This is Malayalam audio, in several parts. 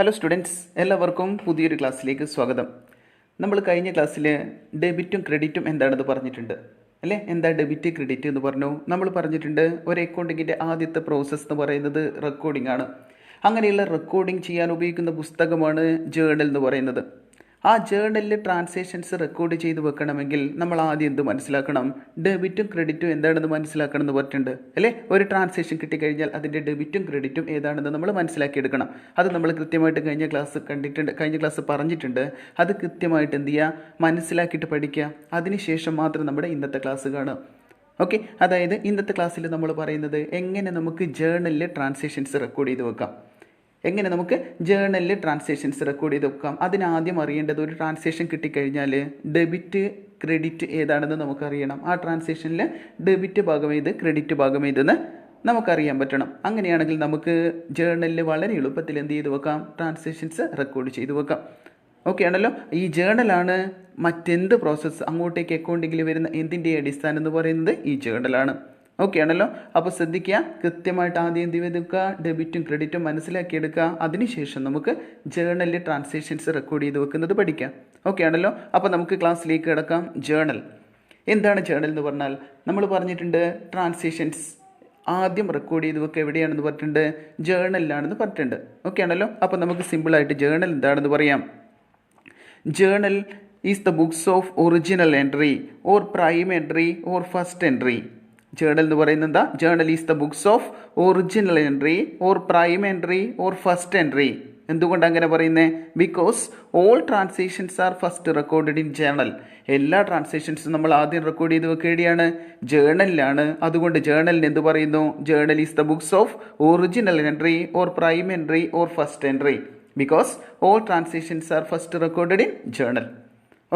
ഹലോ സ്റ്റുഡൻസ്, എല്ലാവർക്കും പുതിയൊരു ക്ലാസ്സിലേക്ക് സ്വാഗതം. നമ്മൾ കഴിഞ്ഞ ക്ലാസ്സിൽ ഡെബിറ്റും ക്രെഡിറ്റും എന്താണെന്ന് പറഞ്ഞിട്ടുണ്ട് അല്ലേ? എന്താ ഡെബിറ്റ് ക്രെഡിറ്റ് എന്ന് പറഞ്ഞു. നമ്മൾ പറഞ്ഞിട്ടുണ്ട് ഒരു അക്കൗണ്ടിങ്ങിൻ്റെ ആദ്യത്തെ പ്രോസസ്സ് എന്ന് പറയുന്നത് റെക്കോർഡിംഗ് ആണ്. അങ്ങനെയുള്ള റെക്കോർഡിംഗ് ചെയ്യാൻ ഉപയോഗിക്കുന്ന പുസ്തകമാണ് ജേർണൽ എന്ന് പറയുന്നത്. ആ ജേർണലിൽ ട്രാൻസാക്ഷൻസ് റെക്കോർഡ് ചെയ്ത് വെക്കണമെങ്കിൽ നമ്മൾ ആദ്യം എന്ത് മനസ്സിലാക്കണം? ഡെബിറ്റും ക്രെഡിറ്റും എന്താണെന്ന് മനസ്സിലാക്കണം എന്ന് പറഞ്ഞിട്ടുണ്ട് അല്ലേ? ഒരു ട്രാൻസാക്ഷൻ കിട്ടിക്കഴിഞ്ഞാൽ അതിൻ്റെ ഡെബിറ്റും ക്രെഡിറ്റും ഏതാണെന്ന് നമ്മൾ മനസ്സിലാക്കിയെടുക്കണം. അത് നമ്മൾ കൃത്യമായിട്ട് കഴിഞ്ഞ ക്ലാസ് പറഞ്ഞിട്ടുണ്ട്. അത് കൃത്യമായിട്ട് എന്ത് ചെയ്യുക? മനസ്സിലാക്കിയിട്ട് പഠിക്കുക. അതിനുശേഷം മാത്രം നമ്മുടെ ഇന്നത്തെ ക്ലാസ് കാണുക. ഓക്കെ, അതായത് ഇന്നത്തെ ക്ലാസ്സിൽ നമ്മൾ പറയുന്നത് എങ്ങനെ നമുക്ക് ജേർണലിൽ ട്രാൻസാക്ഷൻസ് റെക്കോർഡ് ചെയ്ത് വെക്കാം, എങ്ങനെ നമുക്ക് ജേർണലിൽ ട്രാൻസാക്ഷൻസ് റെക്കോർഡ് ചെയ്ത് വെക്കാം. അതിനാദ്യം അറിയേണ്ടത്, ഒരു ട്രാൻസാക്ഷൻ കിട്ടിക്കഴിഞ്ഞാൽ ഡെബിറ്റ് ക്രെഡിറ്റ് ഏതാണെന്ന് നമുക്കറിയണം. ആ ട്രാൻസാക്ഷനിൽ ഡെബിറ്റ് ഭാഗം ഏത്, ക്രെഡിറ്റ് ഭാഗം ഏതെന്ന് നമുക്കറിയാൻ പറ്റണം. അങ്ങനെയാണെങ്കിൽ നമുക്ക് ജേർണലിൽ വളരെ എളുപ്പത്തിൽ എന്ത് ചെയ്ത് വെക്കാം? ട്രാൻസാക്ഷൻസ് റെക്കോർഡ് ചെയ്ത് വെക്കാം. ഓക്കെ ആണല്ലോ. ഈ ജേർണലാണ് മറ്റെന്ത് പ്രോസസ്സ് അങ്ങോട്ടേക്ക് അക്കൗണ്ടിങ്ങിൽ വരുന്ന എന്തിൻ്റെ അടിസ്ഥാനം എന്ന് പറയുന്നത് ഈ ജേർണലാണ്. ഓക്കെ ആണല്ലോ. അപ്പോൾ ശ്രദ്ധിക്കുക, കൃത്യമായിട്ട് ആദ്യം എന്ത് ചെയ്തെടുക്കുക? ഡെബിറ്റും ക്രെഡിറ്റും മനസ്സിലാക്കിയെടുക്കുക. അതിനുശേഷം നമുക്ക് ജേർണലിൽ ട്രാൻസാക്ഷൻസ് റെക്കോർഡ് ചെയ്ത് വെക്കുന്നത് പഠിക്കാം. ഓക്കെ ആണല്ലോ. അപ്പോൾ നമുക്ക് ക്ലാസ്സിലേക്ക് കിടക്കാം. ജേർണൽ എന്താണ്? ജേർണൽ എന്ന് പറഞ്ഞാൽ നമ്മൾ പറഞ്ഞിട്ടുണ്ട് ട്രാൻസാക്ഷൻസ് ആദ്യം റെക്കോർഡ് ചെയ്ത് വെക്കുക എവിടെയാണെന്ന് പറഞ്ഞിട്ടുണ്ട്? ജേർണലിലാണെന്ന് പറഞ്ഞിട്ടുണ്ട്. ഓക്കെ ആണല്ലോ. അപ്പോൾ നമുക്ക് സിമ്പിളായിട്ട് ജേർണൽ എന്താണെന്ന് പറയാം. Journal is the books of original entry or prime entry or first entry. Journal എന്ന് പറയുന്നത് എന്താ? Journal is the books of original entry or prime entry or first entry. എന്തുകൊണ്ട് അങ്ങനെ പറയുന്നത്? Because all transactions are first recorded in journal. എല്ലാ ട്രാൻസാക്ഷൻസും നമ്മൾ ആദ്യം റെക്കോർഡ് ചെയ്ത് വെക്കേണ്ടിയാണ് ജേർണലിലാണ്. അതുകൊണ്ട് ജേർണലിന് എന്ത് പറയുന്നു? Journal is the books of original entry or prime entry or first entry because all transactions are first recorded in journal.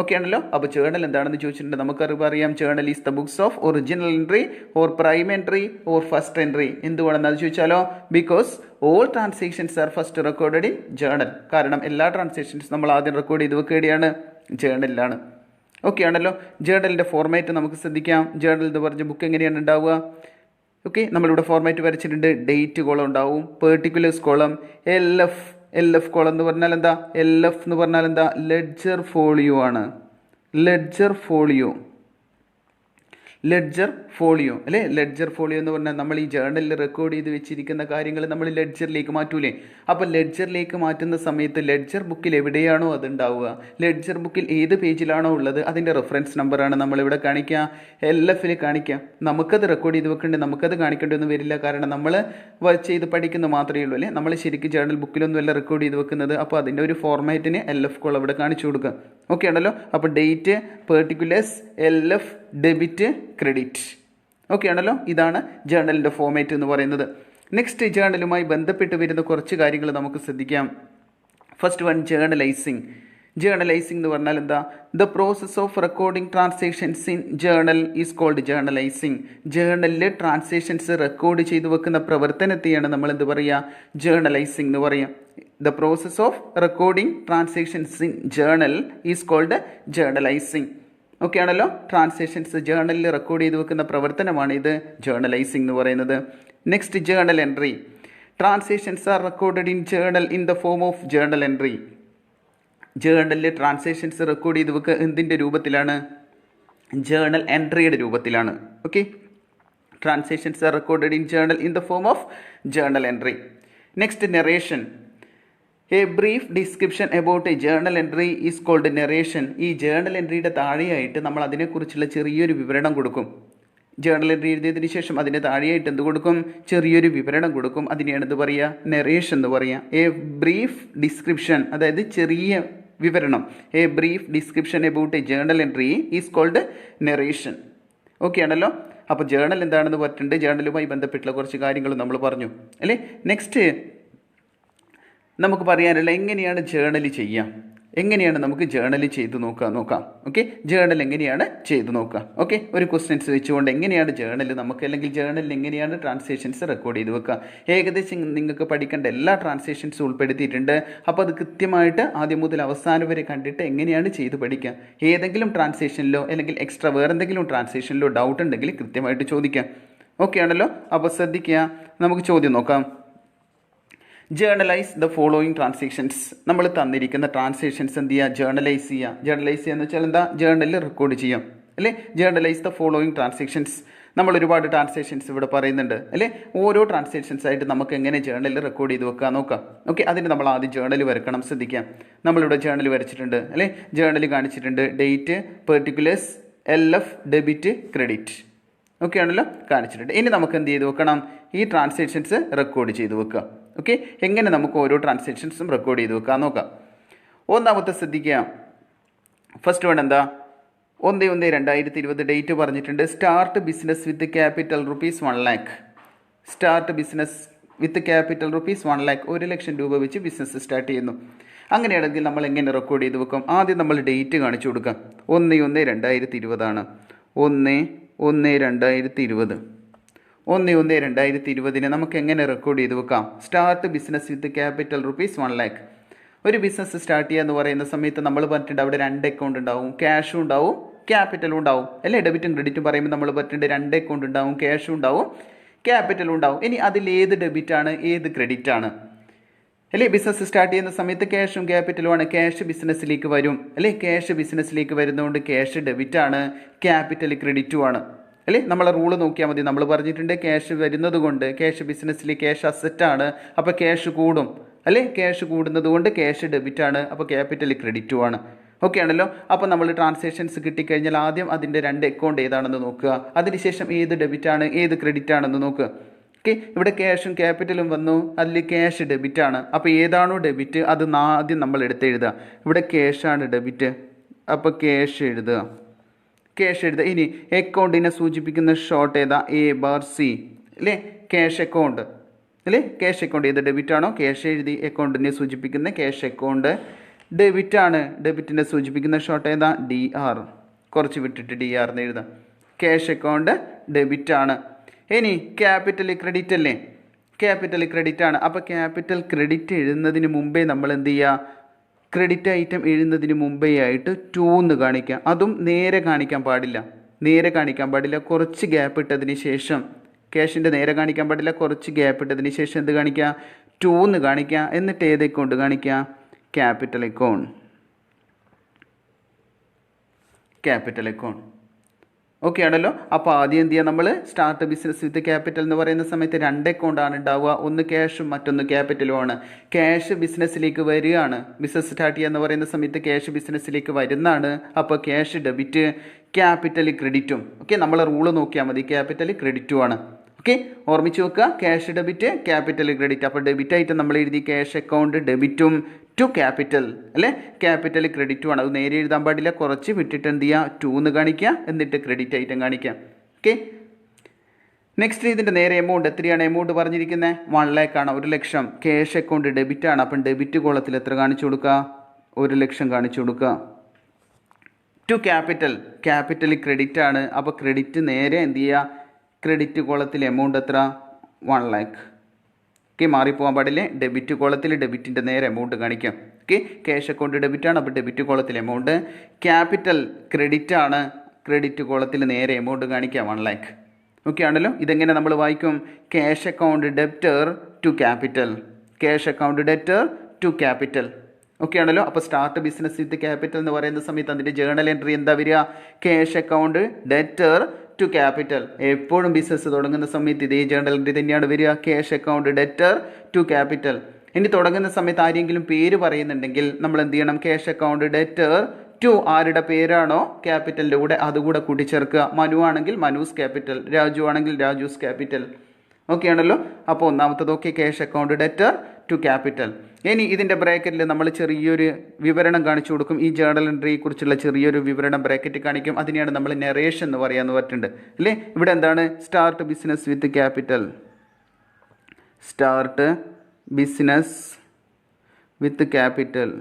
Okay ആണല്ലോ. അപ്പോൾ ജേർണൽ എന്താണെന്ന് ചോദിച്ചിട്ടുണ്ട്. നമുക്കറിയാം journal is the books of original entry or prime entry or first entry. എന്തുകൊണ്ടെന്ന് അത് ചോദിച്ചാലോ? Because all transactions are first recorded in journal. കാരണം എല്ലാ ട്രാൻസാക്ഷൻസും നമ്മൾ ആദ്യം റെക്കോർഡ് ചെയ്ത് വെക്കുകയാണ് ജേർണലിലാണ്. ഓക്കെ ആണല്ലോ. ജേർണലിൻ്റെ ഫോർമാറ്റ് നമുക്ക് ശ്രദ്ധിക്കാം. ജേർണൽ എന്ന് പറഞ്ഞ ബുക്ക് എങ്ങനെയാണ് ഉണ്ടാവുക? ഓക്കെ, നമ്മളിവിടെ ഫോർമാറ്റ് വരച്ചിട്ടുണ്ട്. ഡേറ്റ് കോളം ഉണ്ടാവും, particulars column, L F column എന്ന് പറഞ്ഞാൽ എന്താ? LF എന്ന് പറഞ്ഞാൽ എന്താ? ലെഡ്ജർ ഫോളിയോ ആണ്. ലെഡ്ജർ ഫോളിയോ അല്ലേ? ലെഡ്ജർ ഫോളിയോ എന്ന് പറഞ്ഞാൽ നമ്മൾ ഈ ജേർണലിൽ റെക്കോർഡ് ചെയ്ത് വെച്ചിരിക്കുന്ന കാര്യങ്ങൾ നമ്മൾ ലെഡ്ജറിലേക്ക് മാറ്റൂലേ? അപ്പോൾ ലെഡ്ജറിലേക്ക് മാറ്റുന്ന സമയത്ത് ലെഡ്ജർ ബുക്കിൽ എവിടെയാണോ അത് ഉണ്ടാവുക, ലെഡ്ജർ ബുക്കിൽ ഏത് പേജിലാണോ ഉള്ളത് അതിൻ്റെ റെഫറൻസ് നമ്പറാണ് നമ്മളിവിടെ കാണിക്കുക. LF കാണിക്കുക. നമുക്കത് റെക്കോർഡ് ചെയ്ത് വെക്കേണ്ടത്, നമുക്കത് കാണിക്കേണ്ടതൊന്നും വരില്ല. കാരണം നമ്മൾ ചെയ്ത് പഠിക്കുന്നത് മാത്രമേ ഉള്ളൂ അല്ലേ? നമ്മൾ ശരിക്കും ജേർണൽ ബുക്കിലൊന്നും അല്ല റെക്കോർഡ് ചെയ്ത് വെക്കുന്നത്. അപ്പോൾ അതിൻ്റെ ഒരു ഫോർമാറ്റിന് LF കോൾ അവിടെ കാണിച്ചു കൊടുക്കുക. ഓക്കെ ആണല്ലോ. അപ്പോൾ date, particulars, LF, debit, credit. Okay ആണല്ലോ. ഇതാണ് ജേർണലിൻ്റെ ഫോർമാറ്റ് എന്ന് പറയുന്നത്. നെക്സ്റ്റ്, ജേർണലുമായി ബന്ധപ്പെട്ട് വരുന്ന കുറച്ച് കാര്യങ്ങൾ നമുക്ക് ശ്രദ്ധിക്കാം. First one, ജേർണലൈസിങ്. ജേർണലൈസിങ് എന്ന് പറഞ്ഞാൽ എന്താ? The process of recording transactions in journal is called journalising. ജേർണലിൽ ട്രാൻസാക്ഷൻസ് റെക്കോർഡ് ചെയ്ത് വെക്കുന്ന പ്രവർത്തനത്തെയാണ് നമ്മൾ എന്ത് പറയുക? ജേർണലൈസിങ് എന്ന് പറയാം. The process of recording transactions in journal is called journalising. Okay ആണല്ലോ. ട്രാൻസാക്ഷൻസ് ജേർണലിൽ റെക്കോർഡ് ചെയ്ത് വെക്കുന്ന പ്രവർത്തനമാണ് ഇത് ജേർണലൈസിംഗ് എന്ന് പറയുന്നത്. Next, journal entry. Transactions are recorded in journal in the form of journal entry. ജേർണലിൽ ട്രാൻസാക്ഷൻസ് റെക്കോർഡ് ചെയ്ത് വെക്കുക എന്തിൻ്റെ രൂപത്തിലാണ്? ജേർണൽ എൻട്രിയുടെ രൂപത്തിലാണ്. Okay, transactions are recorded in journal in the form of journal entry. Next, narration. A brief description about a journal entry is called narration. ഈ ജേർണൽ എൻട്രിയുടെ താഴെയായിട്ട് നമ്മൾ അതിനെക്കുറിച്ചുള്ള ചെറിയൊരു വിവരണം കൊടുക്കും. ജേർണൽ എൻട്രി എഴുതിയതിന് ശേഷം അതിന് താഴെയായിട്ട് എന്ത് കൊടുക്കും? ചെറിയൊരു വിവരണം കൊടുക്കും. അതിനെയാണ് എന്ത് പറയുക? നെറേഷൻ എന്ന് പറയുക. എ ബ്രീഫ് ഡിസ്ക്രിപ്ഷൻ, അതായത് ചെറിയ വിവരണം. A brief description about a journal entry is called narration. Okay ആണല്ലോ. അപ്പോൾ ജേർണൽ എന്താണെന്ന് പറഞ്ഞിട്ടുണ്ട്. ജേർണലുമായി ബന്ധപ്പെട്ടുള്ള കുറച്ച് കാര്യങ്ങൾ നമ്മൾ പറഞ്ഞു അല്ലേ? നെക്സ്റ്റ്, നമുക്ക് പറയാനുള്ള എങ്ങനെയാണ് ജേർണൽ ചെയ്യാം, എങ്ങനെയാണ് നമുക്ക് ജേർണൽ ചെയ്ത് നോക്കാം. ഓക്കെ, ജേർണൽ എങ്ങനെയാണ് ചെയ്ത് നോക്കുക. ഓക്കെ, ഒരു ക്വസ്റ്റ്യൻസ് വെച്ചുകൊണ്ട് എങ്ങനെയാണ് ജേർണൽ നമുക്ക്, അല്ലെങ്കിൽ ജേർണലിൽ എങ്ങനെയാണ് ട്രാൻസാക്ഷൻസ് റെക്കോർഡ് ചെയ്ത് വെക്കുക. ഏകദേശം നിങ്ങൾക്ക് പഠിക്കേണ്ട എല്ലാ ട്രാൻസാക്ഷൻസും ഉൾപ്പെടുത്തിയിട്ടുണ്ട്. അപ്പോൾ അത് കൃത്യമായിട്ട് ആദ്യം മുതൽ അവസാനം വരെ കണ്ടിട്ട് എങ്ങനെയാണ് ചെയ്ത് പഠിക്കുക. ഏതെങ്കിലും ട്രാൻസാക്ഷനിലോ അല്ലെങ്കിൽ എക്സ്ട്രാ വേറെന്തെങ്കിലും ട്രാൻസാക്ഷനിലോ ഡൗട്ട് ഉണ്ടെങ്കിൽ കൃത്യമായിട്ട് ചോദിക്കാം. ഓക്കെ ആണല്ലോ. അപ്പോൾ ശ്രദ്ധിക്കുക, നമുക്ക് ചോദ്യം നോക്കാം. Journalise the following transactions. നമ്മൾ തന്നിരിക്കുന്ന ട്രാൻസാക്ഷൻസ് എന്ത് ചെയ്യുക? ജേർണലൈസ് ചെയ്യുക. ജേർണലൈസ് ചെയ്യുക എന്ന് വെച്ചാൽ എന്താ? ജേർണലിൽ റെക്കോർഡ് ചെയ്യാം അല്ലേ? Journalise the following transactions. നമ്മൾ ഒരുപാട് ട്രാൻസാക്ഷൻസ് ഇവിടെ പറയുന്നുണ്ട് അല്ലേ? ഓരോ ട്രാൻസാക്ഷൻസ് ആയിട്ട് നമുക്ക് എങ്ങനെ ജേർണലിൽ റെക്കോർഡ് ചെയ്ത് വെക്കാൻ നോക്കാം. ഓക്കെ, അതിന് നമ്മൾ ആദ്യം ജേർണൽ വരക്കണം. ശ്രദ്ധിക്കാം, നമ്മളിവിടെ ജേർണൽ വരച്ചിട്ടുണ്ട് അല്ലേ? ജേർണൽ കാണിച്ചിട്ടുണ്ട്. Date, particulars, LF, debit, credit. Okay ആണല്ലോ, കാണിച്ചിട്ടുണ്ട്. ഇനി നമുക്ക് എന്ത് ചെയ്ത് വെക്കണം? ഈ ട്രാൻസാക്ഷൻസ് റെക്കോർഡ് ചെയ്ത് വെക്കുക. ഓക്കെ, എങ്ങനെ നമുക്ക് ഓരോ ട്രാൻസാക്ഷൻസും റെക്കോർഡ് ചെയ്ത് വെക്കാൻ നോക്കാം. ഒന്നാമത്തെ ശ്രദ്ധിക്കുക. ഫസ്റ്റ് വൺ എന്താ? 1/1/2020 ഡേറ്റ് പറഞ്ഞിട്ടുണ്ട്. Start business with capital ₹1 lakh. Start business with capital ₹1 lakh. 1 ലക്ഷം രൂപ വെച്ച് ബിസിനസ് സ്റ്റാർട്ട് ചെയ്യുന്നു. അങ്ങനെയാണെങ്കിൽ നമ്മൾ എങ്ങനെ റെക്കോർഡ് ചെയ്ത് വെക്കും? ആദ്യം നമ്മൾ ഡേറ്റ് കാണിച്ചു കൊടുക്കാം. 1/1/2020 ആണ്. 1/1/2020. 1/1/2020 നമുക്ക് എങ്ങനെ റെക്കോർഡ് ചെയ്ത് വെക്കാം? Start business with capital ₹1 lakh. ഒരു ബിസിനസ് സ്റ്റാർട്ട് ചെയ്യുക എന്ന് പറയുന്ന സമയത്ത് നമ്മൾ പറഞ്ഞിട്ടുണ്ട് അവിടെ 2 അക്കൗണ്ട് ഉണ്ടാവും. ക്യാഷും ഉണ്ടാവും, ക്യാപിറ്റലും ഉണ്ടാവും അല്ലേ? ഡെബിറ്റും ക്രെഡിറ്റും പറയുമ്പോൾ നമ്മൾ പറഞ്ഞിട്ടുണ്ട് 2 അക്കൗണ്ട് ഉണ്ടാവും, ക്യാഷും ഉണ്ടാവും, ക്യാപിറ്റലും ഉണ്ടാവും. ഇനി അതിൽ ഏത് ഡെബിറ്റാണ്, ഏത് ക്രെഡിറ്റ് ആണ് അല്ലേ? ബിസിനസ് സ്റ്റാർട്ട് ചെയ്യുന്ന സമയത്ത് ക്യാഷും ക്യാപിറ്റലുമാണ്. ക്യാഷ് ബിസിനസ്സിലേക്ക് വരും അല്ലേ? ക്യാഷ് ബിസിനസ്സിലേക്ക് വരുന്നതുകൊണ്ട് ക്യാഷ് ഡെബിറ്റാണ്, ക്യാപിറ്റൽ ക്രെഡിറ്റുമാണ് അല്ലേ? നമ്മളെ റൂള് നോക്കിയാൽ മതി. നമ്മൾ പറഞ്ഞിട്ടുണ്ട് ക്യാഷ് വരുന്നത് കൊണ്ട് ക്യാഷ് ബിസിനസ്സിൽ ക്യാഷ് അസറ്റാണ്, അപ്പോൾ ക്യാഷ് കൂടും അല്ലേ? ക്യാഷ് കൂടുന്നത് കൊണ്ട് ക്യാഷ് ഡെബിറ്റാണ്, അപ്പോൾ ക്യാപിറ്റൽ ക്രെഡിറ്റുമാണ്. ഓക്കെ ആണല്ലോ. അപ്പോൾ നമ്മൾ ട്രാൻസാക്ഷൻസ് കിട്ടിക്കഴിഞ്ഞാൽ ആദ്യം അതിൻ്റെ 2 അക്കൗണ്ട് ഏതാണെന്ന് നോക്കുക. അതിനുശേഷം ഏത് ഡെബിറ്റാണ്, ഏത് ക്രെഡിറ്റ് ആണെന്ന് നോക്കുക. ഓക്കെ, ഇവിടെ ക്യാഷും ക്യാപിറ്റലും വന്നു, അതിൽ ക്യാഷ് ഡെബിറ്റാണ്. അപ്പോൾ ഏതാണോ ഡെബിറ്റ് അത് ആദ്യം നമ്മൾ എടുത്തെഴുതുക. ഇവിടെ ക്യാഷാണ് ഡെബിറ്റ്, അപ്പോൾ ക്യാഷ് എഴുതുക. ക്യാഷ് എഴുതുക. ഇനി അക്കൗണ്ടിനെ സൂചിപ്പിക്കുന്ന ഷോർട്ട് ഏതാ? A/C അല്ലേ? ക്യാഷ് അക്കൗണ്ട് അല്ലേ? ക്യാഷ് അക്കൗണ്ട് ഏത് ഡെബിറ്റാണോ ക്യാഷ് എഴുതി. അക്കൗണ്ടിനെ സൂചിപ്പിക്കുന്ന ക്യാഷ് അക്കൗണ്ട് ഡെബിറ്റാണ്. ഡെബിറ്റിനെ സൂചിപ്പിക്കുന്ന ഷോർട്ട് ഏതാ? DR. കുറച്ച് വിട്ടിട്ട് DR എന്ന് എഴുതാം. ക്യാഷ് അക്കൗണ്ട് ഡെബിറ്റാണ്. ഇനി ക്യാപിറ്റൽ ക്രെഡിറ്റ് അല്ലേ? ക്യാപിറ്റൽ ക്രെഡിറ്റ് ആണ്. അപ്പോൾ ക്യാപിറ്റൽ ക്രെഡിറ്റ് എഴുതുന്നതിന് മുമ്പേ നമ്മൾ എന്ത് ചെയ്യുക? ക്രെഡിറ്റ് ഐറ്റം എഴുതുന്നതിന് മുമ്പേ ആയിട്ട് 2 എന്ന് കാണിക്കാം. അതും നേരെ കാണിക്കാൻ പാടില്ല. നേരെ കാണിക്കാൻ പാടില്ല, കുറച്ച് ഗ്യാപ്പ് ഇട്ടതിന് ശേഷം. ക്യാഷിൻ്റെ നേരെ കാണിക്കാൻ പാടില്ല, കുറച്ച് ഗ്യാപ്പ് ഇട്ടതിന് ശേഷം എന്ത് കാണിക്കുക? 2 എന്ന് കാണിക്കുക. എന്നിട്ട് ഏത് അക്കൗണ്ട് കാണിക്കുക? Capital account. Capital account. Okay ആണല്ലോ. അപ്പോൾ ആദ്യം എന്ത് ചെയ്യുക? നമ്മൾ സ്റ്റാർട്ട് ബിസിനസ് വിത്ത് ക്യാപിറ്റൽ എന്ന് പറയുന്ന സമയത്ത് 2 അക്കൗണ്ടാണ് ഉണ്ടാവുക. ഒന്ന് ക്യാഷും മറ്റൊന്ന് ക്യാപിറ്റലുമാണ്. ക്യാഷ് ബിസിനസ്സിലേക്ക് വരികയാണ്. ബിസിനസ് സ്റ്റാർട്ട് ചെയ്യുക എന്ന് പറയുന്ന സമയത്ത് ക്യാഷ് ബിസിനസ്സിലേക്ക് വരുന്നതാണ്. അപ്പോൾ ക്യാഷ് ഡെബിറ്റ്, ക്യാപിറ്റൽ ക്രെഡിറ്റും. ഓക്കെ, നമ്മളെ റൂള് നോക്കിയാൽ മതി. ക്യാപിറ്റൽ ക്രെഡിറ്റുമാണ്. ഓക്കെ, ഓർമ്മിച്ച് വെക്കുക. Cash debit, capital credit. അപ്പോൾ ഡെബിറ്റ് ആയിട്ട് നമ്മൾ എഴുതി ക്യാഷ് അക്കൗണ്ട് ഡെബിറ്റും ടു ക്യാപിറ്റൽ അല്ലേ? ക്യാപിറ്റൽ ക്രെഡിറ്റും ആണ്. അത് നേരെ എഴുതാൻ പാടില്ല, കുറച്ച് വിട്ടിട്ട് എന്ത് ചെയ്യുക? 2 എന്ന് കാണിക്കുക. എന്നിട്ട് ക്രെഡിറ്റ് ഐറ്റം കാണിക്കാം. ഓക്കെ, നെക്സ്റ്റ് ഇതിൻ്റെ നേരെ എമൗണ്ട് എത്രയാണ്? എമൗണ്ട് പറഞ്ഞിരിക്കുന്നത് 1 lakh ആണ്. 1 ലക്ഷം. ക്യാഷ് അക്കൗണ്ട് ഡെബിറ്റ് ആണ്. അപ്പം ഡെബിറ്റ് കോളത്തിൽ എത്ര കാണിച്ചു കൊടുക്കുക? 1 ലക്ഷം കാണിച്ചു കൊടുക്കുക. ടു ക്യാപിറ്റൽ, ക്യാപിറ്റൽ ക്രെഡിറ്റ് ആണ്. അപ്പോൾ ക്രെഡിറ്റ് നേരെ എന്ത് ചെയ്യുക? ക്രെഡിറ്റ് കോളത്തിൽ എമൗണ്ട് എത്ര? 1 lakh. ഓക്കെ, മാറിപ്പോകാൻ പാടില്ലേ. ഡെബിറ്റ് കോളത്തിൽ ഡെബിറ്റിൻ്റെ നേരെ എമൗണ്ട് കാണിക്കാം. ഓക്കെ, ക്യാഷ് അക്കൗണ്ട് ഡെബിറ്റ് ആണ്. അപ്പോൾ ഡെബിറ്റ് കോളത്തിൽ എമൗണ്ട്. ക്യാപിറ്റൽ ക്രെഡിറ്റ് ആണ്. ക്രെഡിറ്റ് കോളത്തിൽ നേരെ എമൗണ്ട് കാണിക്കാം 1 lakh. ഓക്കെ ആണല്ലോ. ഇതെങ്ങനെ നമ്മൾ വായിക്കും? Cash account debtor to capital. Cash account debtor to capital. Okay ആണല്ലോ. അപ്പോൾ സ്റ്റാർട്ട് ബിസിനസ് വിത്ത് ക്യാപിറ്റൽ എന്ന് പറയുന്ന സമയത്ത് അതിൻ്റെ ജേർണൽ എൻട്രി എന്താ വരിക? Cash account debtor to capital. എപ്പോഴും ബിസിനസ് തുടങ്ങുന്ന സമയത്ത് ഇതേ ജേർണൽ എൻട്രി തന്നെയാണ് വരിക. Cash account debtor to capital. ഇനി തുടങ്ങുന്ന സമയത്ത് ആരെങ്കിലും പേര് പറയുന്നുണ്ടെങ്കിൽ നമ്മൾ എന്ത് ചെയ്യണം? ക്യാഷ് അക്കൗണ്ട് ഡെബ്റ്റർ ടു ആരുടെ പേരാണോ ക്യാപിറ്റലിൻ്റെ കൂടെ അതുകൂടെ കൂട്ടിച്ചേർക്കുക. മനു ആണെങ്കിൽ മനൂസ് ക്യാപിറ്റൽ, രാജു ആണെങ്കിൽ രാജൂസ് ക്യാപിറ്റൽ. ഓക്കെ ആണല്ലോ. അപ്പോൾ ഒന്നാമത്തത് okay, cash account debtor to capital. ഇനി ഇതിൻ്റെ ബ്രാക്കറ്റിൽ നമ്മൾ ചെറിയൊരു വിവരണം കാണിച്ചു കൊടുക്കും. ഈ ജേർണൽ എൻട്രിയെ കുറിച്ചുള്ള ചെറിയൊരു വിവരണം ബ്രാക്കറ്റ് കാണിക്കും. അതിനെയാണ് നമ്മൾ നെറേഷൻ എന്ന് പറയാമെന്ന് പറഞ്ഞിട്ടുണ്ട് അല്ലേ? ഇവിടെ എന്താണ്? Start business with capital. Start business with capital.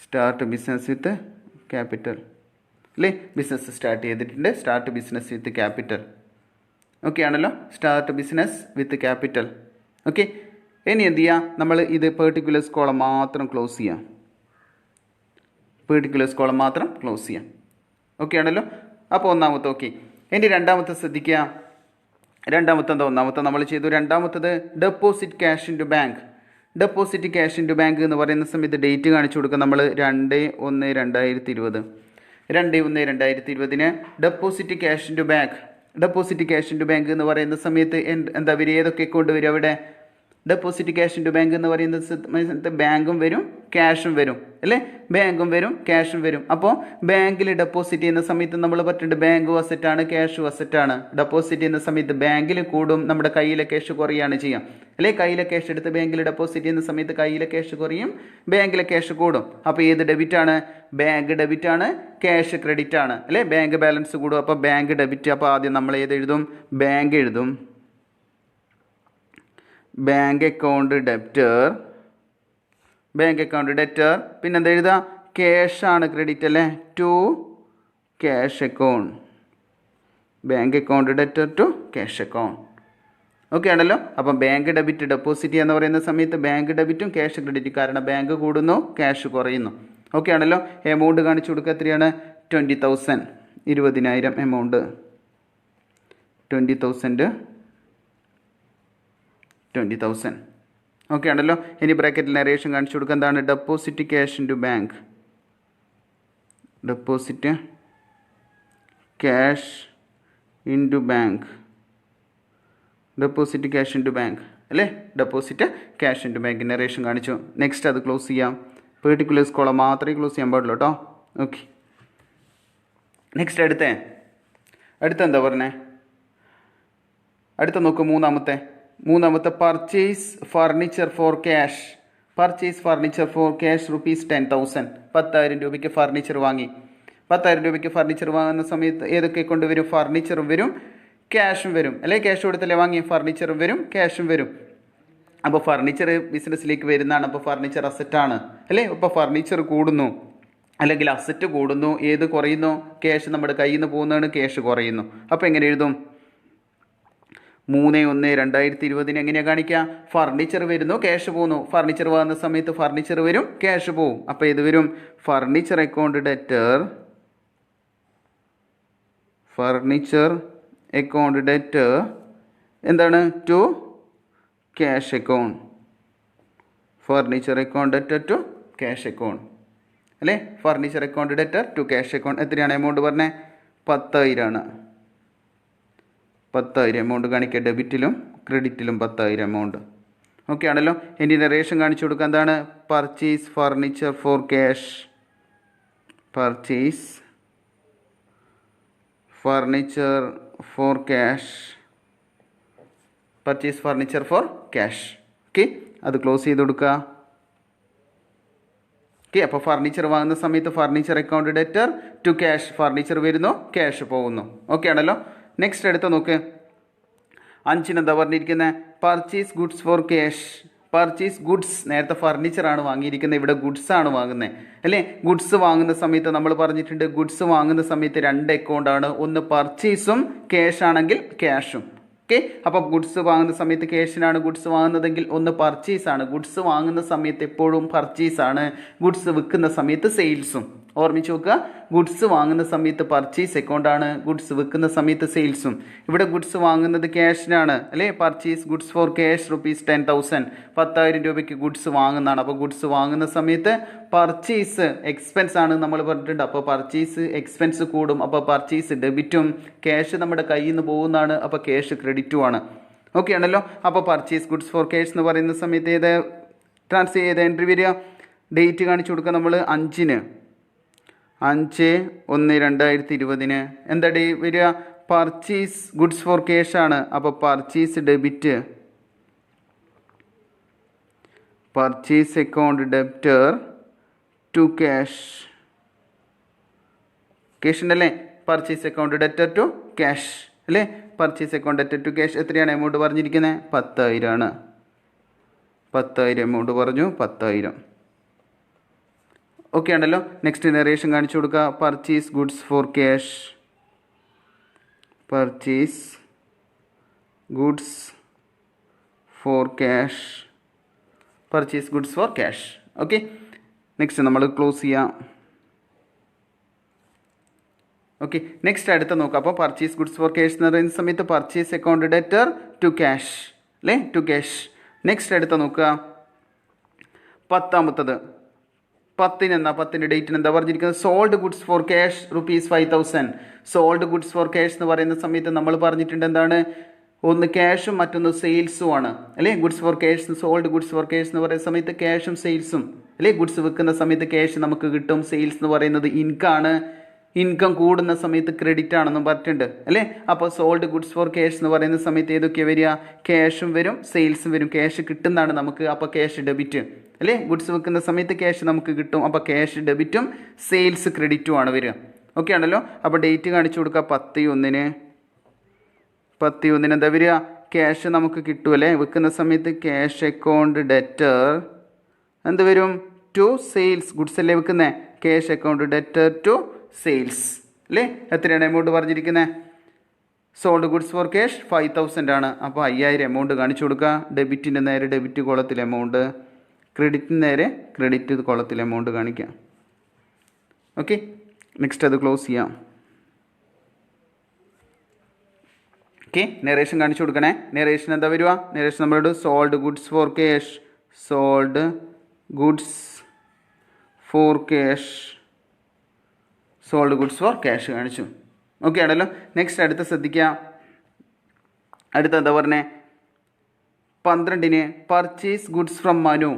Start business with capital അല്ലേ? ബിസിനസ് സ്റ്റാർട്ട് ചെയ്തിട്ടുണ്ട്. Start business with capital. Okay ആണല്ലോ. Start business with capital. Okay, ഇനി എന്ത് ചെയ്യുക? നമ്മൾ ഇത് പെർട്ടിക്കുലേഴ്സ് കോളം മാത്രം ക്ലോസ് ചെയ്യാം. പെർട്ടിക്കുലേഴ്സ് കോളം മാത്രം ക്ലോസ് ചെയ്യാം. ഓക്കെ ആണല്ലോ. അപ്പോൾ ഒന്നാമത്തെ ഓക്കെ. ഇനി രണ്ടാമത്തെ ശ്രദ്ധിക്കുക. രണ്ടാമത്തെ ഒന്നാമത്തെ നമ്മൾ ചെയ്തു. രണ്ടാമത്തത് deposit cash into bank. Deposit cash into bank എന്ന് പറയുന്ന സമയത്ത് ഡേറ്റ് കാണിച്ചു കൊടുക്കുക നമ്മൾ 2/1/2020. 2/1/2020 deposit cash into bank. Deposit cash into bank എന്ന് പറയുന്ന സമയത്ത് എന്താ വരിക, ഏതൊക്കെ അക്കൗണ്ട് വരും അവിടെ? Deposit cash into bank എന്ന് പറയുന്ന സമയത്ത് ബാങ്കും വരും ക്യാഷും വരും അല്ലേ? ബാങ്കും വരും ക്യാഷും വരും. അപ്പോൾ ബാങ്കിൽ ഡെപ്പോസിറ്റ് ചെയ്യുന്ന സമയത്ത് നമ്മൾ പറഞ്ഞിട്ടുണ്ട് ബാങ്ക് അസറ്റാണ് ക്യാഷും അസറ്റാണ്. ഡെപ്പോസിറ്റ് ചെയ്യുന്ന സമയത്ത് ബാങ്കിൽ കൂടും, നമ്മുടെ കയ്യിലെ ക്യാഷ് കുറയാണ് ചെയ്യാം അല്ലേ? കയ്യിലെ ക്യാഷ് എടുത്ത് ബാങ്കിൽ ഡെപ്പോസിറ്റ് ചെയ്യുന്ന സമയത്ത് കയ്യിലെ ക്യാഷ് കുറയും, ബാങ്കിലെ ക്യാഷ് കൂടും. അപ്പോൾ ഏത് ഡെബിറ്റാണ്? ബാങ്ക് ഡെബിറ്റാണ്, ക്യാഷ് ക്രെഡിറ്റ് ആണ് അല്ലേ? ബാങ്ക് ബാലൻസ് കൂടും, അപ്പോൾ ബാങ്ക് ഡെബിറ്റ്. അപ്പോൾ ആദ്യം നമ്മൾ ഏത് എഴുതും? ബാങ്ക് എഴുതും. Bank account debtor, bank account debtor. പിന്നെന്താ എഴുതുക? ക്യാഷ് ആണ് ക്രെഡിറ്റ് അല്ലേ? To cash account. Bank account debtor to cash account. Okay ആണല്ലോ. അപ്പം ബാങ്ക് ഡെബിറ്റ് ഡെപ്പോസിറ്റ് എന്ന് പറയുന്ന സമയത്ത് ബാങ്ക് ഡെബിറ്റും ക്യാഷ് ക്രെഡിറ്റും, കാരണം ബാങ്ക് കൂടുന്നു ക്യാഷ് കുറയുന്നു. ഓക്കെ ആണല്ലോ. എമൗണ്ട് കാണിച്ചു കൊടുക്കുക. എത്രയാണ്? 20,000. 20,000 എമൗണ്ട്. 20,000. ഓക്കെ ആണല്ലോ. ഇനി ബ്രാക്കറ്റിൽ നരേഷൻ കാണിച്ചു കൊടുക്കുക. എന്താണ്? Deposit cash into bank. Deposit cash into bank. Deposit cash into bank അല്ലേ? Deposit cash into bank narration കാണിച്ചു. നെക്സ്റ്റ് അത് ക്ലോസ് ചെയ്യാം. പെർട്ടിക്കുലേഴ്സ് കോളം മാത്രമേ ക്ലോസ് ചെയ്യാൻ പാടുള്ളൂ കേട്ടോ. ഓക്കെ. നെക്സ്റ്റ് അടുത്ത എന്താ പറഞ്ഞേ? അടുത്ത നോക്ക്. മൂന്നാമത്തെ purchase furniture for cash. Purchase furniture for cash ₹10,000. 10,000 രൂപയ്ക്ക് ഫർണിച്ചർ വാങ്ങി. 10,000 രൂപയ്ക്ക് ഫർണിച്ചർ വാങ്ങുന്ന സമയത്ത് ഏതൊക്കെ കൊണ്ടുവരും? ഫർണിച്ചറും വരും ക്യാഷും വരും അല്ലേ? ക്യാഷ് കൊടുത്തല്ലേ വാങ്ങി, ഫർണിച്ചറും വരും ക്യാഷും വരും. അപ്പോൾ ഫർണിച്ചർ ബിസിനസ്സിലേക്ക് വരുന്നതാണ്. അപ്പോൾ ഫർണിച്ചർ അസറ്റാണ് അല്ലേ? അപ്പോൾ ഫർണിച്ചർ കൂടുന്നു അല്ലെങ്കിൽ അസറ്റ് കൂടുന്നു. ഏത് കുറയുന്നു? ക്യാഷ് നമ്മുടെ കയ്യിൽ നിന്ന് പോകുന്നതാണ്, ക്യാഷ് കുറയുന്നു. അപ്പോൾ എങ്ങനെ എഴുതും? 3/1/2020 എങ്ങനെയാണ് കാണിക്കുക? ഫർണിച്ചർ വരുന്നു ക്യാഷ് പോകുന്നു. ഫർണിച്ചർ വാങ്ങുന്ന സമയത്ത് ഫർണിച്ചർ വരും ക്യാഷ് പോവും. അപ്പോൾ ഇത് വരും furniture account debtor. Furniture account debtor എന്താണ്? To cash account. Furniture account debtor to cash account അല്ലേ? Furniture account debtor to cash account. എത്രയാണ് എമൗണ്ട് പറഞ്ഞത്? 10,000 ആണ്. 10,000 എമൗണ്ട് കാണിക്കുക. ഡെബിറ്റിലും ക്രെഡിറ്റിലും 10,000 എമൗണ്ട്. ഓക്കെ ആണല്ലോ. ഇനി നരേഷൻ കാണിച്ചു കൊടുക്കുക. എന്താണ്? Purchase furniture for cash. Purchase furniture for cash. Purchase furniture for cash. Okay, അത് ക്ലോസ് ചെയ്ത് കൊടുക്കുക. ഓക്കെ, അപ്പോൾ ഫർണിച്ചർ വാങ്ങുന്ന സമയത്ത് furniture account debtor to cash. Furniture വരുന്നു ക്യാഷ് പോകുന്നു. ഓക്കെ ആണല്ലോ. നെക്സ്റ്റ് എടുത്ത് നോക്ക്. 5 എന്താ പറഞ്ഞിരിക്കുന്നത്? Purchase goods for cash. Purchase goods. നേരത്തെ ഫർണിച്ചറാണ് വാങ്ങിയിരിക്കുന്നത്, ഇവിടെ ഗുഡ്സ് ആണ് വാങ്ങുന്നത് അല്ലേ? ഗുഡ്സ് വാങ്ങുന്ന സമയത്ത് നമ്മൾ പറഞ്ഞിട്ടുണ്ട്, ഗുഡ്സ് വാങ്ങുന്ന സമയത്ത് 2 അക്കൗണ്ടാണ്. ഒന്ന് പർച്ചേസും ക്യാഷ് ആണെങ്കിൽ ക്യാഷും. ഓക്കെ, അപ്പോൾ ഗുഡ്സ് വാങ്ങുന്ന സമയത്ത് ക്യാഷിനാണ് ഗുഡ്സ് വാങ്ങുന്നതെങ്കിൽ ഒന്ന് പർച്ചേസാണ്. ഗുഡ്സ് വാങ്ങുന്ന സമയത്ത് എപ്പോഴും പർച്ചേസാണ്, ഗുഡ്സ് വിൽക്കുന്ന സമയത്ത് സെയിൽസും. ഓർമ്മിച്ച് നോക്കുക. ഗുഡ്സ് വാങ്ങുന്ന സമയത്ത് പർച്ചേസ് അക്കൗണ്ടാണ്, ഗുഡ്സ് വിൽക്കുന്ന സമയത്ത് സെയിൽസും. ഇവിടെ ഗുഡ്സ് വാങ്ങുന്നത് ക്യാഷിനാണ് അല്ലേ? Purchase goods for cash ₹10,000. 10,000 രൂപയ്ക്ക് ഗുഡ്സ് വാങ്ങുന്നതാണ്. അപ്പോൾ ഗുഡ്സ് വാങ്ങുന്ന സമയത്ത് പർച്ചേസ് എക്സ്പെൻസ് ആണ് നമ്മൾ പറഞ്ഞിട്ടുണ്ട്. അപ്പോൾ പർച്ചേസ് എക്സ്പെൻസ് കൂടും. അപ്പോൾ പർച്ചേസ് ഡെബിറ്റും, ക്യാഷ് നമ്മുടെ കയ്യിൽ നിന്ന് പോകുന്നതാണ്. അപ്പോൾ ക്യാഷ് ക്രെഡിറ്റും ആണ്. ഓക്കെ ആണല്ലോ. അപ്പോൾ പർച്ചേസ് ഗുഡ്സ് ഫോർ ക്യാഷ് എന്ന് പറയുന്ന സമയത്ത് ട്രാൻസ്ഫർ ചെയ്ത എൻട്രി വരിക. ഡേറ്റ് കാണിച്ചു കൊടുക്കുക നമ്മൾ 5/1/2020. എന്താ ഡേ വരിക? പർച്ചേസ് ഗുഡ്സ് ഫോർ ക്യാഷ് ആണ്. അപ്പോൾ purchase debit, purchase account debtor to cash. Cash ഉണ്ടല്ലേ? Purchase account debtor to cash അല്ലേ? Purchase account debtor to cash. എത്രയാണ് എമൗണ്ട് പറഞ്ഞിരിക്കുന്നത്? 10,000 ആണ്. 10,000 എമൗണ്ട് പറഞ്ഞു. 10,000. ഓക്കെ ആണല്ലോ. നെക്സ്റ്റ് നരേഷൻ കാണിച്ചു കൊടുക്കുക. Purchase goods for cash. Purchase goods for cash. Purchase goods for cash. Okay, next നമ്മൾ ക്ലോസ് ചെയ്യാം. ഓക്കെ, നെക്സ്റ്റ് അടുത്ത നോക്കാം. അപ്പോൾ പർച്ചേസ് ഗുഡ്സ് ഫോർ ക്യാഷ് എന്ന് പറയുന്ന സമയത്ത് purchase account debtor to cash അല്ലേ, ടു ക്യാഷ്. നെക്സ്റ്റ് അടുത്ത നോക്കുക, പത്താമത്തത്. പത്തിൻ്റെ ഡേറ്റിന് എന്താ പറഞ്ഞിരിക്കുന്നത്? Sold goods for cash ₹5,000. Sold goods for cash എന്ന് പറയുന്ന സമയത്ത് നമ്മൾ പറഞ്ഞിട്ടുണ്ട് എന്താണ്? ഒന്ന് ക്യാഷും മറ്റൊന്ന് സെയിൽസും ആണ് അല്ലേ. Goods for cash, sold goods for cash എന്ന് പറയുന്ന സമയത്ത് ക്യാഷും സെയിൽസും അല്ലേ. ഗുഡ്സ് വിൽക്കുന്ന സമയത്ത് ക്യാഷ് നമുക്ക് കിട്ടും, സെയിൽസ് എന്ന് പറയുന്നത് ഇൻകാണ്, ഇൻകം കൂടുന്ന സമയത്ത് ക്രെഡിറ്റ് ആണെന്നും പറഞ്ഞിട്ടുണ്ട് അല്ലേ. അപ്പോൾ സോൾഡ് ഗുഡ്സ് ഫോർ ക്യാഷ് എന്ന് പറയുന്ന സമയത്ത് ഏതൊക്കെയാണ് വരിക? ക്യാഷും വരും, സെയിൽസും വരും. ക്യാഷ് കിട്ടുന്നതാണ് നമുക്ക്, അപ്പോൾ ക്യാഷ് ഡെബിറ്റ് അല്ലേ. ഗുഡ്സ് വിൽക്കുന്ന സമയത്ത് ക്യാഷ് നമുക്ക് കിട്ടും, അപ്പോൾ ക്യാഷ് ഡെബിറ്റും സെയിൽസ് ക്രെഡിറ്റും ആണ് വരിക. ഓക്കെ ആണല്ലോ. അപ്പോൾ ഡേറ്റ് കാണിച്ചു കൊടുക്കുക. 10/1 എന്താ വരിക? ക്യാഷ് നമുക്ക് കിട്ടും അല്ലേ. വിൽക്കുന്ന സമയത്ത് ക്യാഷ് അക്കൗണ്ട് ഡെറ്റർ എന്ത് വരും? To sales. ഗുഡ്സ് അല്ലേ വിൽക്കുന്നത്, cash account debtor to sales അല്ലേ. എത്രയാണ് എമൗണ്ട് പറഞ്ഞിരിക്കുന്നത്? സോൾഡ് ഗുഡ്സ് ഫോർ ക്യാഷ് 5,000 ആണ്. അപ്പോൾ 5,000 എമൗണ്ട് കാണിച്ചു കൊടുക്കുക. ഡെബിറ്റിൻ്റെ നേരെ ഡെബിറ്റ് കോളത്തിൽ എമൗണ്ട്, ക്രെഡിറ്റിന് നേരെ ക്രെഡിറ്റ് കോളത്തിൽ എമൗണ്ട് കാണിക്കാം. ഓക്കെ, നെക്സ്റ്റ് അത് ക്ലോസ് ചെയ്യാം. ഓക്കെ, നെറേഷൻ കാണിച്ചു കൊടുക്കണേ. നെറേഷൻ എന്താ വരിക? നെറേഷൻ നമ്മളോട് sold goods for cash, sold goods for cash, sold goods for cash കാണിച്ചു. ഓക്കെ ആണല്ലോ. നെക്സ്റ്റ് അടുത്ത ശ്രദ്ധിക്കുക. അടുത്ത എന്താ പറഞ്ഞേ? 12 purchase goods from Manu.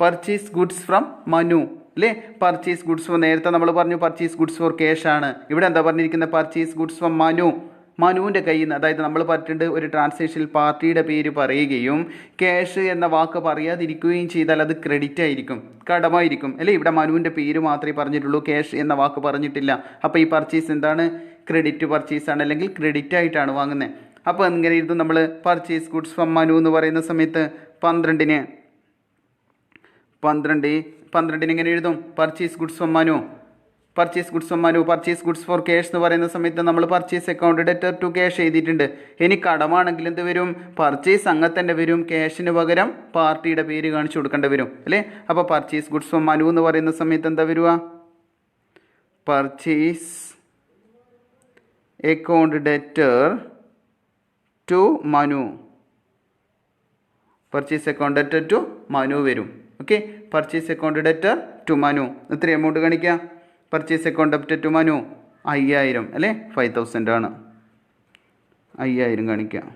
Purchase goods from Manu അല്ലേ. പർച്ചേസ് ഗുഡ്സ് ഫോർ, നേരത്തെ നമ്മൾ പറഞ്ഞു പർച്ചേസ് ഗുഡ്സ് ഫോർ ക്യാഷ് ആണ്. ഇവിടെ എന്താ പറഞ്ഞിരിക്കുന്നത്? Purchase goods from Manu. മനുവിൻ്റെ കയ്യിൽ നിന്ന്, അതായത് നമ്മൾ പറഞ്ഞിട്ടുണ്ട് ഒരു ട്രാൻസാക്ഷനിൽ പാർട്ടിയുടെ പേര് പറയുകയും ക്യാഷ് എന്ന വാക്ക് പറയാതിരിക്കുകയും ചെയ്താൽ അത് ക്രെഡിറ്റ് ആയിരിക്കും, കടമായിരിക്കും അല്ലേ. ഇവിടെ മനുവിൻ്റെ പേര് മാത്രമേ പറഞ്ഞിട്ടുള്ളൂ, ക്യാഷ് എന്ന വാക്ക് പറഞ്ഞിട്ടില്ല. അപ്പോൾ ഈ പർച്ചേസ് എന്താണ്? ക്രെഡിറ്റ് പർച്ചേസ് ആണ്, അല്ലെങ്കിൽ ക്രെഡിറ്റ് ആയിട്ടാണ് വാങ്ങുന്നത്. അപ്പോൾ എങ്ങനെ എഴുതും നമ്മൾ? പർച്ചേസ് ഗുഡ്സ് ഫ്രം മനു എന്ന് പറയുന്ന സമയത്ത് 12 എങ്ങനെ എഴുതും? Purchase goods from Manu, purchase goods from Manu. Purchase goods for cash എന്ന് പറയുന്ന സമയത്ത് നമ്മൾ purchase account debtor to cash എഴുതിയിട്ടുണ്ട്. ഇനി കടമാണെങ്കിൽ എന്ത് വരും? പർച്ചേസ് അങ്ങനെ തന്നെ വരും, ക്യാഷിന് പകരം പാർട്ടിയുടെ പേര് കാണിച്ചു കൊടുക്കേണ്ടി വരും അല്ലേ. അപ്പോൾ പർച്ചേസ് ഗുഡ്സ് ഫ്രം മനു എന്ന് പറയുന്ന സമയത്ത് എന്താ വരിക? Purchase account debtor to Manu, purchase account debtor to Manu വരും. Okay, purchase account debtor to Manu. എത്ര എമൗണ്ട് കാണിക്കാം? Purchase account debtor to Manu 5,000 അല്ലേ. 5,000 ആണ്. 5,000 കാണിക്കാം.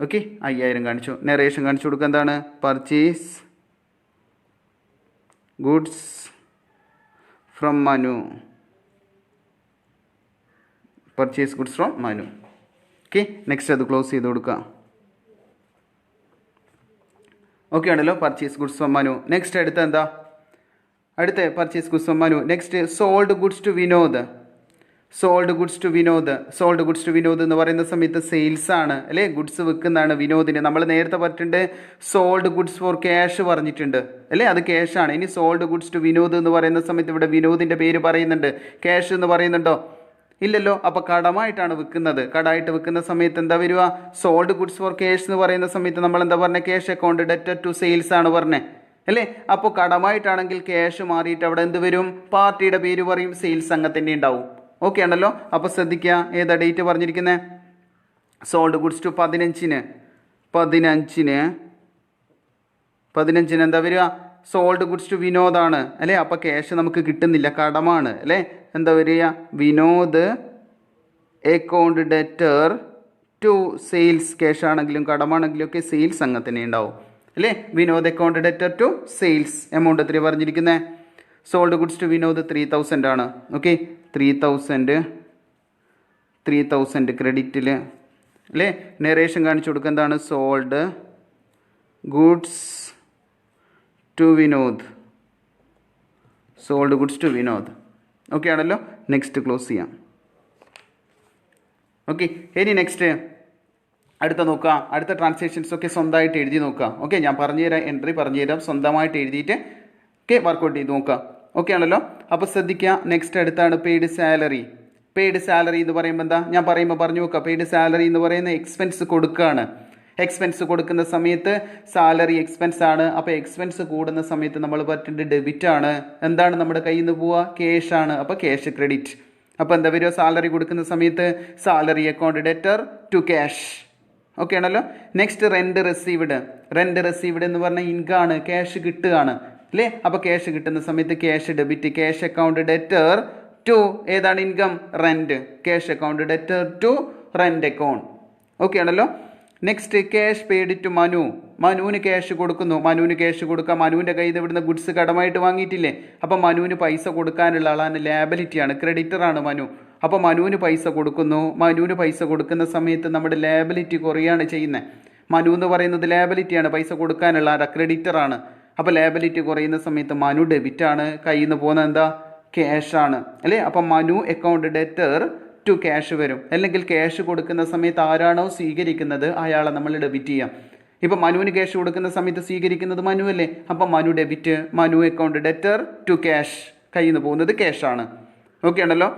ഓക്കെ, 5,000 കാണിച്ചു. നെറേഷൻ കാണിച്ചു കൊടുക്കുക. എന്താണ്? Purchase goods from Manu, purchase goods from Manu. Okay, next അത് ക്ലോസ് ചെയ്ത് കൊടുക്കുക. ഓക്കെ ആണല്ലോ. Purchase goods from Manu. Next അടുത്ത എന്താ? അടുത്ത purchase goods from Manu. Next sold goods to Vinod. Sold goods to Vinod. Sold goods to Vinod എന്ന് പറയുന്ന സമയത്ത് സെയിൽസ് ആണ് അല്ലേ. ഗുഡ്സ് വിൽക്കുന്നതാണ് വിനോദിന്. നമ്മൾ നേരത്തെ പറഞ്ഞിട്ടുണ്ട് സോൾഡ് ഗുഡ്സ് ഫോർ ക്യാഷ് പറഞ്ഞിട്ടുണ്ട് അല്ലേ, അത് ക്യാഷ് ആണ്. ഇനി സോൾഡ് ഗുഡ്സ് ടു വിനോദ് എന്ന് പറയുന്ന സമയത്ത് ഇവിടെ വിനോദിൻ്റെ പേര് പറയുന്നുണ്ട്, ക്യാഷ് എന്ന് പറയുന്നുണ്ടോ? ഇല്ലല്ലോ. അപ്പോൾ കടമായിട്ടാണ് വിൽക്കുന്നത്. കടമായിട്ട് വിൽക്കുന്ന സമയത്ത് എന്താ വരിക? സോൾഡ് ഗുഡ്സ് ഫോർ ക്യാഷ് എന്ന് പറയുന്ന സമയത്ത് നമ്മൾ എന്താ പറഞ്ഞത്? Cash account debtor to sales ആണ് പറഞ്ഞത് അല്ലേ. അപ്പോൾ കടമായിട്ടാണെങ്കിൽ ക്യാഷ് മാറിയിട്ട് അവിടെ എന്ത് വരും? പാർട്ടിയുടെ പേര് പറയും, സെയിൽസ് അങ്ങനെ തന്നെ ഉണ്ടാവും. ഓക്കെ ആണല്ലോ. അപ്പോൾ ശ്രദ്ധിക്കുക, ഏതാ ഡേറ്റ് പറഞ്ഞിരിക്കുന്നത്? സോൾഡ് ഗുഡ്സ് ടു 15 എന്താ വരിക? സോൾഡ് ഗുഡ്സ് ടു വിനോദാണ് അല്ലേ. അപ്പോൾ ക്യാഷ് നമുക്ക് കിട്ടുന്നില്ല, കടമാണ് അല്ലേ. എന്താ വരിക? Vinod account debtor to sales. Cash ആണെങ്കിലും കടമാണെങ്കിലും ഒക്കെ സെയിൽസ് അങ്ങനെ തന്നെ ഉണ്ടാവും അല്ലേ. Vinod account debtor to sales. Amount എത്ര പറഞ്ഞിരിക്കുന്നത്? സോൾഡ് ഗുഡ്സ് ടു വിനോദ് 3,000 ആണ്. ഓക്കെ, 3,000 ക്രെഡിറ്റിൽ അല്ലേ. നെറേഷൻ കാണിച്ചു കൊടുക്കുക. എന്താണ്? Sold goods to Vinod, sold goods to Vinod. Okay ആണല്ലോ. നെക്സ്റ്റ് ക്ലോസ് ചെയ്യാം. ഓക്കെ, ഇനി നെക്സ്റ്റ് അടുത്ത നോക്കുക. അടുത്ത ട്രാൻസാക്ഷൻസ് ഒക്കെ സ്വന്തമായിട്ട് എഴുതി നോക്കുക. ഓക്കെ, ഞാൻ പറഞ്ഞുതരാം, എൻട്രി പറഞ്ഞുതരാം, സ്വന്തമായിട്ട് എഴുതിയിട്ട് ഓക്കെ വർക്കൗട്ട് ചെയ്ത് നോക്കുക. ഓക്കെ ആണല്ലോ. അപ്പോൾ ശ്രദ്ധിക്കുക. നെക്സ്റ്റ് അടുത്താണ് പെയ്ഡ് സാലറി. പെയ്ഡ് സാലറി എന്ന് പറയുമ്പോൾ എന്താ? ഞാൻ പറയുമ്പോൾ പറഞ്ഞു നോക്കുക. പെയ്ഡ് സാലറി എന്ന് പറയുന്ന എക്സ്പെൻസ് കൊടുക്കുകയാണ്. എക്സ്പെൻസ് കൊടുക്കുന്ന സമയത്ത് സാലറി എക്സ്പെൻസ് ആണ്. അപ്പോൾ എക്സ്പെൻസ് കൂടുന്ന സമയത്ത് നമ്മൾ പറ്റുന്നത് ഡെബിറ്റ് ആണ്. എന്താണ് നമ്മുടെ കയ്യിൽ നിന്ന് പോവുക? ക്യാഷ് ആണ്. അപ്പോൾ ക്യാഷ് ക്രെഡിറ്റ്. അപ്പോൾ എന്താ വരിക? സാലറി കൊടുക്കുന്ന സമയത്ത് salary account debtor to cash. Okay ആണല്ലോ. Next rent received. Rent received എന്ന് പറഞ്ഞാൽ ഇൻകം ആണ്, ക്യാഷ് കിട്ടുകയാണ് അല്ലേ. അപ്പോൾ ക്യാഷ് കിട്ടുന്ന സമയത്ത് cash debit. Cash account debtor to ഏതാണ്? Income, rent. Cash account debtor to rent account. Okay ആണല്ലോ. Next cash paid to Manu. മനുവിന് ക്യാഷ് കൊടുക്കുന്നു. മനുവിന് ക്യാഷ് കൊടുക്കാം. മനുവിൻ്റെ കയ്യിൽ നിന്ന് ഇവിടുന്ന് ഗുഡ്സ് കടമായിട്ട് വാങ്ങിയിട്ടില്ലേ. അപ്പം മനുവിന് പൈസ കൊടുക്കാനുള്ള ആളാണ്, ലാബിലിറ്റിയാണ്, ക്രെഡിറ്ററാണ് മനു. അപ്പോൾ മനുവിന് പൈസ കൊടുക്കുന്നു. മനുവിന് പൈസ കൊടുക്കുന്ന സമയത്ത് നമ്മുടെ ലാബിലിറ്റി കുറയാണ് ചെയ്യുന്നത്. മനു എന്ന് പറയുന്നത് ലാബിലിറ്റിയാണ്, പൈസ കൊടുക്കാനുള്ള ആരാ? ക്രെഡിറ്ററാണ്. അപ്പോൾ ലാബിലിറ്റി കുറയുന്ന സമയത്ത് മനു ഡെബിറ്റാണ്. കയ്യിൽ നിന്ന് പോകുന്നത് എന്താ? ക്യാഷ് ആണ് അല്ലേ. അപ്പം Manu account debtor to cash വരും. അല്ലെങ്കിൽ ക്യാഷ് കൊടുക്കുന്ന സമയത്ത് ആരാണോ സ്വീകരിക്കുന്നത് അയാളെ നമ്മൾ ഡെബിറ്റ് ചെയ്യാം. ഇപ്പം മനുവിന് ക്യാഷ് കൊടുക്കുന്ന സമയത്ത് സ്വീകരിക്കുന്നത് മനു അല്ലേ. അപ്പം Manu debit. Manu account debtor to cash. കയ്യിൽ നിന്ന് പോകുന്നത് ക്യാഷ് ആണ്. ഓക്കെ ആണല്ലോ.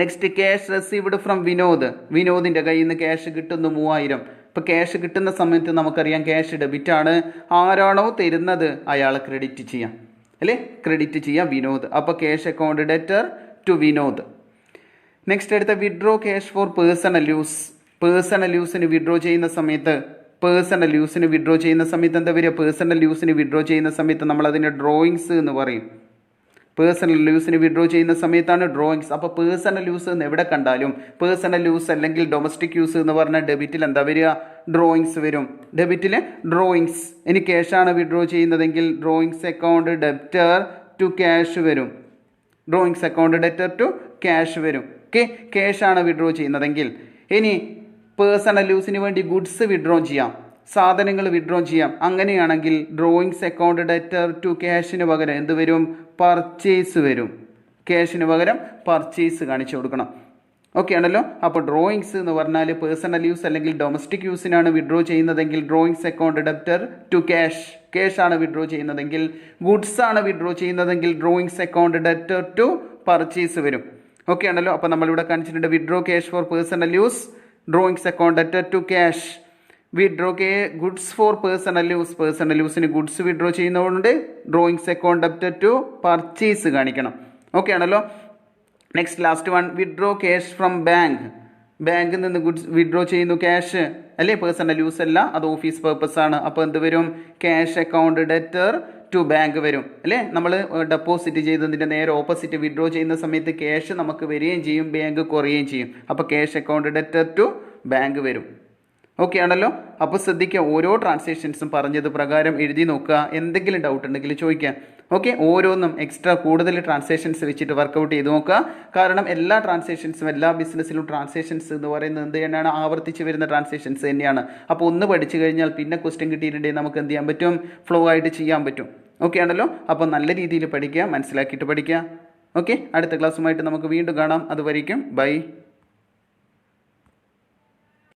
Next cash received from Vinod. വിനോദിൻ്റെ കയ്യിൽ നിന്ന് ക്യാഷ് കിട്ടുന്നു 3000. ഇപ്പോൾ ക്യാഷ് കിട്ടുന്ന സമയത്ത് നമുക്കറിയാം ക്യാഷ് ഡെബിറ്റ് ആണ്. ആരാണോ തരുന്നത് അയാളെ ക്രെഡിറ്റ് ചെയ്യാം അല്ലേ. ക്രെഡിറ്റ് ചെയ്യാം വിനോദ്. അപ്പോൾ cash account debtor to Vinod. Next അടുത്ത withdraw cash for personal use. Personal യൂസിന് വിഡ്രോ ചെയ്യുന്ന സമയത്ത് എന്താ വരിക? പേഴ്സണൽ യൂസിന് വിഡ്രോ ചെയ്യുന്ന സമയത്ത് നമ്മൾ അതിൻ്റെ ഡ്രോയിങ്സ് എന്ന് പറയും. പേഴ്സണൽ യൂസിന് വിഡ്രോ ചെയ്യുന്ന സമയത്താണ് ഡ്രോയിങ്സ്. അപ്പോൾ പേഴ്സണൽ യൂസ് എന്ന് എവിടെ കണ്ടാലും പേഴ്സണൽ യൂസ് അല്ലെങ്കിൽ ഡൊമസ്റ്റിക് യൂസ് എന്ന് പറഞ്ഞാൽ ഡെബിറ്റിൽ എന്താ വരിക? ഡ്രോയിങ്സ് വരും. ഡെബിറ്റിൽ ഡ്രോയിങ്സ്. ഇനി ക്യാഷാണ് വിഡ്രോ ചെയ്യുന്നതെങ്കിൽ drawings account debtor to cash വരും. Drawings account debtor to cash വരും. ഓക്കെ, ക്യാഷാണ് വിഡ്രോ ചെയ്യുന്നതെങ്കിൽ. ഇനി പേഴ്സണൽ യൂസിന് വേണ്ടി ഗുഡ്സ് വിഡ്രോ ചെയ്യാം, സാധനങ്ങൾ വിഡ്രോ ചെയ്യാം. അങ്ങനെയാണെങ്കിൽ ഡ്രോയിങ്സ് അക്കൗണ്ട് ഡെറ്റർ ടു ക്യാഷിന് പകരം എന്ത് വരും? പർച്ചേസ് വരും. ക്യാഷിന് പകരം പർച്ചേസ് കാണിച്ചു കൊടുക്കണം. ഓക്കെ ആണല്ലോ. അപ്പോൾ ഡ്രോയിങ്സ് എന്ന് പറഞ്ഞാൽ പേഴ്സണൽ യൂസ് അല്ലെങ്കിൽ ഡൊമസ്റ്റിക് യൂസിനാണ് വിഡ്രോ ചെയ്യുന്നതെങ്കിൽ drawings account debtor to cash. ക്യാഷാണ് വിഡ്രോ ചെയ്യുന്നതെങ്കിൽ, ഗുഡ്സ് ആണ് വിഡ്രോ ചെയ്യുന്നതെങ്കിൽ drawings account debtor to purchase വരും. ഓക്കെ ആണല്ലോ. അപ്പോൾ നമ്മളിവിടെ കാണിച്ചിട്ടുണ്ട് withdraw cash for personal use, drawings account debtor to cash. Withdraw goods for personal use, personal യൂസിന് ഗുഡ്സ് വിഡ്രോ ചെയ്യുന്നതുകൊണ്ട് drawings account debtor to purchase കാണിക്കണം. ഓക്കെ ആണല്ലോ. Next last one, withdraw cash from bank. ബാങ്കിൽ നിന്ന് ഗുഡ്സ് വിഡ്രോ ചെയ്യുന്നു ക്യാഷ് അല്ലേ, പേഴ്സണൽ യൂസ് അല്ല, അത് ഓഫീസ് പർപ്പസ് ആണ്. അപ്പോൾ എന്ത് വരും? Cash account debtor to bank വരും അല്ലേ. നമ്മൾ ഡെപ്പോസിറ്റ് ചെയ്തതിൻ്റെ നേരെ ഓപ്പോസിറ്റ് വിഡ്രോ ചെയ്യുന്ന സമയത്ത് ക്യാഷ് നമുക്ക് വരികയും ചെയ്യും, ബാങ്ക് കുറയുകയും ചെയ്യും. അപ്പോൾ cash account debtor to bank വരും. ഓക്കെ ആണല്ലോ. അപ്പോൾ ശ്രദ്ധിക്കുക, ഓരോ ട്രാൻസാക്ഷൻസും പറഞ്ഞത് പ്രകാരം എഴുതി നോക്കുക. എന്തെങ്കിലും ഡൗട്ട് ഉണ്ടെങ്കിൽ ചോദിക്കുക. ഓക്കെ, ഓരോന്നും എക്സ്ട്രാ കൂടുതൽ ട്രാൻസാക്ഷൻസ് വെച്ചിട്ട് വർക്കൗട്ട് ചെയ്ത് നോക്കുക. കാരണം എല്ലാ ട്രാൻസാക്ഷൻസും എല്ലാ ബിസിനസ്സിലും ട്രാൻസാക്ഷൻസ് എന്ന് പറയുന്നത് എന്ത് തന്നെയാണ്? ആവർത്തിച്ച് വരുന്ന ട്രാൻസാക്ഷൻസ് തന്നെയാണ്. അപ്പോൾ ഒന്ന് പഠിച്ചു കഴിഞ്ഞാൽ പിന്നെ ക്വസ്റ്റ്യൻ കിട്ടിയിട്ടുണ്ടെങ്കിൽ നമുക്ക് എന്ത് ചെയ്യാൻ പറ്റും? ഫ്ലോ ആയിട്ട് ചെയ്യാൻ പറ്റും. ഓക്കെ ആണല്ലോ. അപ്പോൾ നല്ല രീതിയിൽ പഠിക്കുക, മനസ്സിലാക്കിയിട്ട് പഠിക്കുക. ഓക്കെ, അടുത്ത ക്ലാസ്സുമായിട്ട് നമുക്ക് വീണ്ടും കാണാം. അതുവരേക്കും ബൈ.